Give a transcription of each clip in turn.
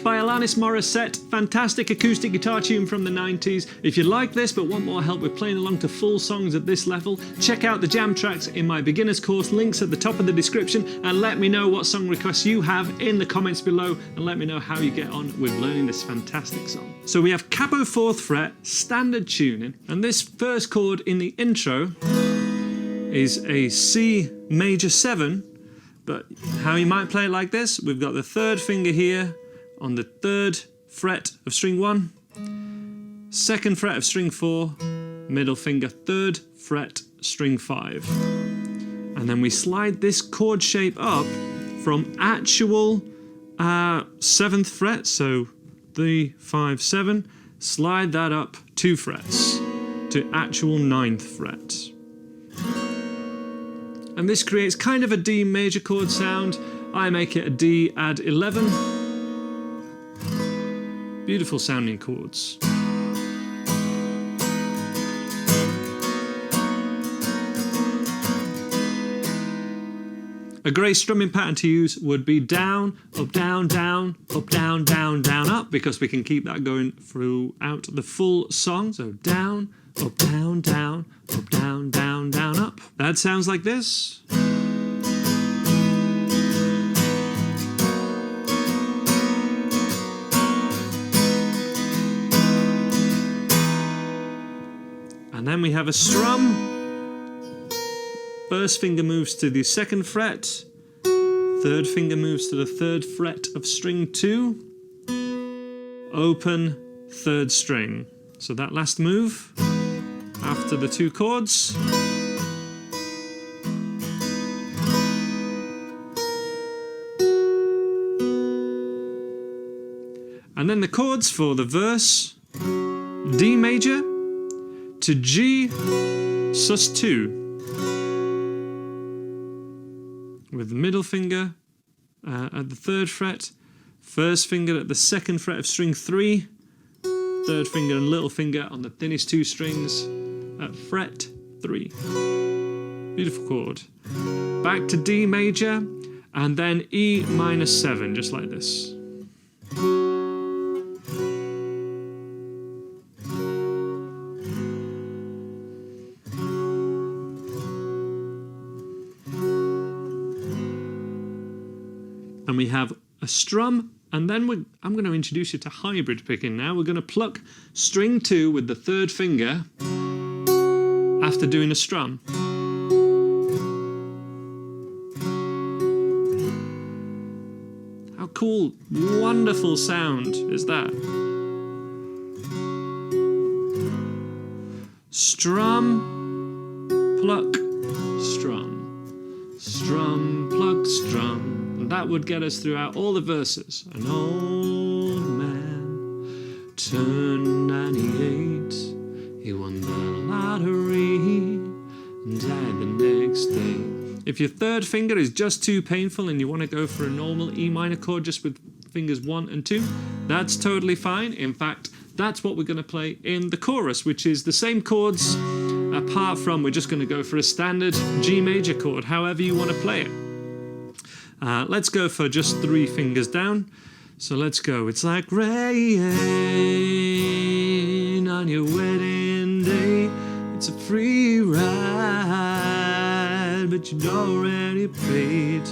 by Alanis Morissette, fantastic acoustic guitar tune from the 90s. If you like this but want more help with playing along to full songs at this level, check out the jam tracks in my beginner's course, links at the top of the description, and let me know what song requests you have in the comments below, and let me know how you get on with learning this fantastic song. So we have capo 4th fret, standard tuning, and this first chord in the intro is a C major 7, but how you might play it like this: we've got the 3rd finger here on the 3rd fret of string 1, 2nd fret of string 4, middle finger 3rd fret string 5, and then we slide this chord shape up from actual 7th fret, so 3, 5, 7, slide that up 2 frets to actual 9th fret. And this creates kind of a D major chord sound. I make it a D add 11. Beautiful sounding chords. A great strumming pattern to use would be down, up, down, down, up, down, down, down, up, because we can keep that going throughout the full song. So down, up, down, down, up, down, down, down, up. That sounds like this. And then we have a strum. 1st finger moves to the 2nd fret, 3rd finger moves to the 3rd fret of string 2, open 3rd string. So that last move after the 2 chords. And then the chords for the verse: D major to G sus2. With the middle finger at the 3rd fret, 1st finger at the 2nd fret of string 3, 3rd finger and little finger on the thinnest 2 strings at fret 3. Beautiful chord. Back to D major, and then E minor 7, just like this. And we have a strum, and then I'm going to introduce you to hybrid picking now. We're going to pluck string 2 with the 3rd finger after doing a strum. How cool, wonderful sound is that? Strum, pluck, strum, strum, pluck, strum. And that would get us throughout all the verses. An old man turned 98. He won the lottery and died the next day. If your 3rd finger is just too painful and you want to go for a normal E minor chord just with fingers 1 and 2, that's totally fine. In fact, that's what we're going to play in the chorus, which is the same chords, apart from we're just going to go for a standard G major chord, however you want to play it. Let's go for just 3 fingers down. So let's go. It's like rain on your wedding day. It's a free ride, but you'd already paid.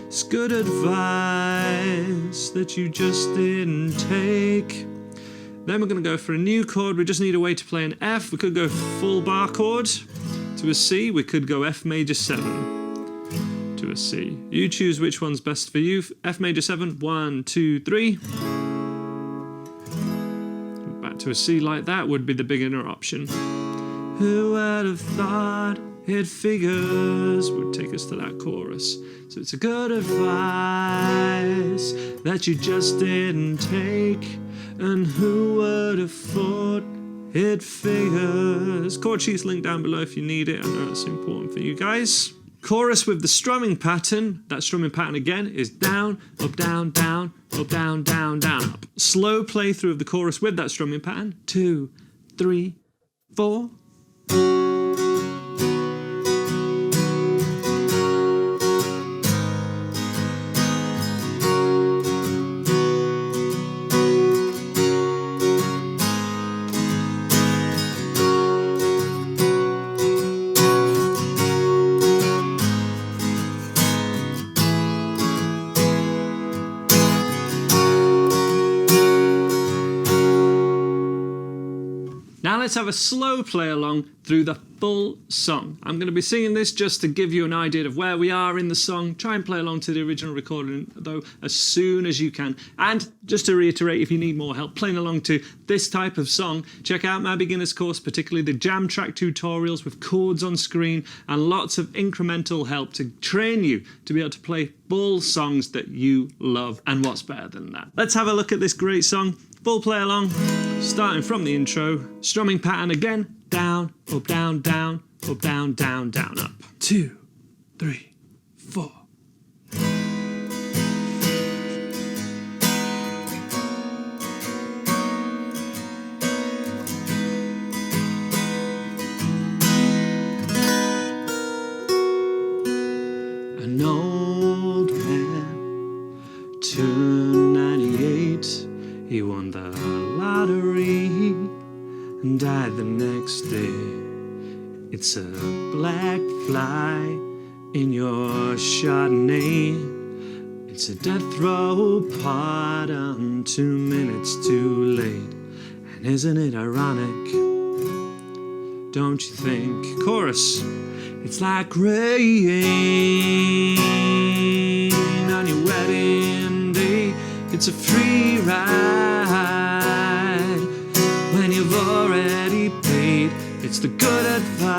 It's good advice that you just didn't take. Then we're going to go for a new chord. We just need a way to play an F. We could go full bar chord to a C. We could go F major 7 to a C. You choose which one's best for you. F major 7, 1, 2, 3. Back to a C like that would be the beginner option. Who would have thought it figures would take us to that chorus. So it's a good advice that you just didn't take. And who would have thought it figures? Chord sheet's linked down below if you need it. I know it's important for you guys. Chorus with the strumming pattern. That strumming pattern again is down, up, down, down, up, down, down, down, up. Slow play through of the chorus with that strumming pattern. 2, 3, 4. Now let's have a slow play along through the full song. I'm going to be singing this just to give you an idea of where we are in the song. Try and play along to the original recording though as soon as you can. And just to reiterate, if you need more help playing along to this type of song, check out my beginner's course, particularly the jam track tutorials with chords on screen and lots of incremental help to train you to be able to play full songs that you love. And what's better than that? Let's have a look at this great song. Full play along, starting from the intro. Strumming pattern again. Down, up, down, down, up, down, down, down, up. 2, 3, 4. An old man turned 98. He won the lottery and died the next day. It's a black fly in your Chardonnay. It's a death row pardon, 2 minutes too late. And isn't it ironic? Don't you think? Chorus. It's like rain on your wedding day. It's a free ride when you've already paid. It's the good advice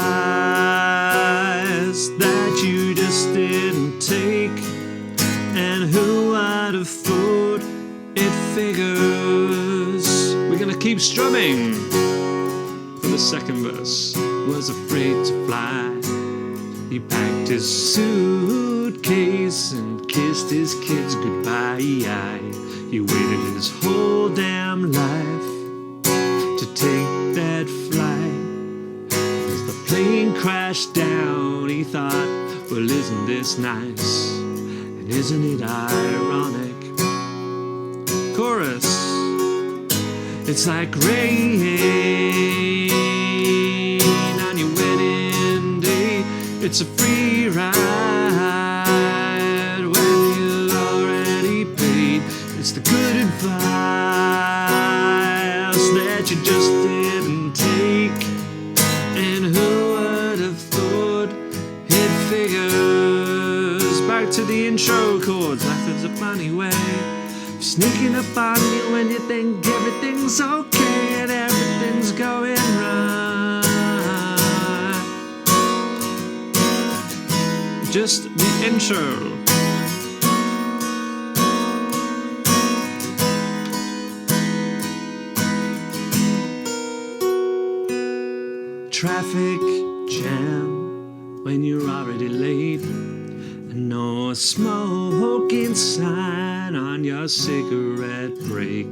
that you just didn't take. And who would have thought it figures? We're gonna keep strumming for the second verse. Was afraid to fly. He packed his suitcase and kissed his kids goodbye. He waited his whole damn life to take that flight. As the plane crashed down, he thought, well, isn't this nice? And isn't it ironic? Chorus. It's like rain on your wedding day. It's a free ride when you've already paid. It's the good advice that you just didn't take. And who would have thought it figures? Back to the intro chords. Life is a funny way of sneaking up on you when you think everything's okay and everything's going right. Just the intro. Traffic jam when you're already late, and no smoking sign on your cigarette break.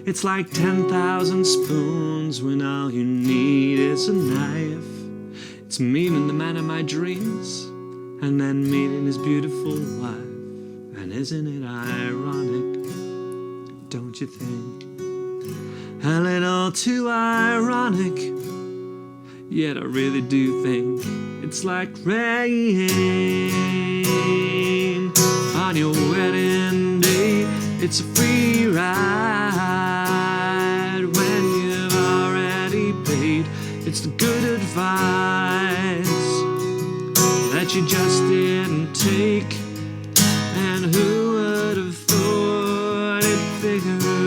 It's like 10,000 spoons when all you need is a knife. It's meeting the man of my dreams and then meeting his beautiful wife. And isn't it ironic, don't you think? A little too ironic. Yet I really do think it's like rain on your wedding day. It's a free ride when you've already paid. It's the good advice that you just didn't take. And who would have thought it figures?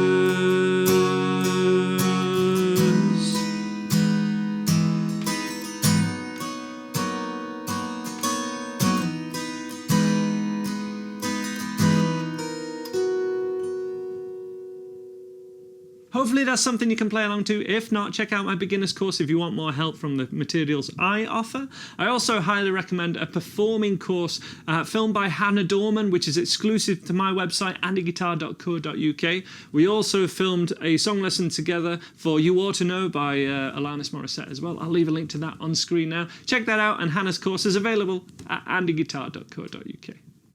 Hopefully that's something you can play along to. If not, check out my beginner's course if you want more help from the materials I offer. I also highly recommend a performing course filmed by Hannah Dorman, which is exclusive to my website, andyguitar.co.uk. We also filmed a song lesson together for You Ought to Know by Alanis Morissette as well. I'll leave a link to that on screen now. Check that out, and Hannah's course is available at andyguitar.co.uk.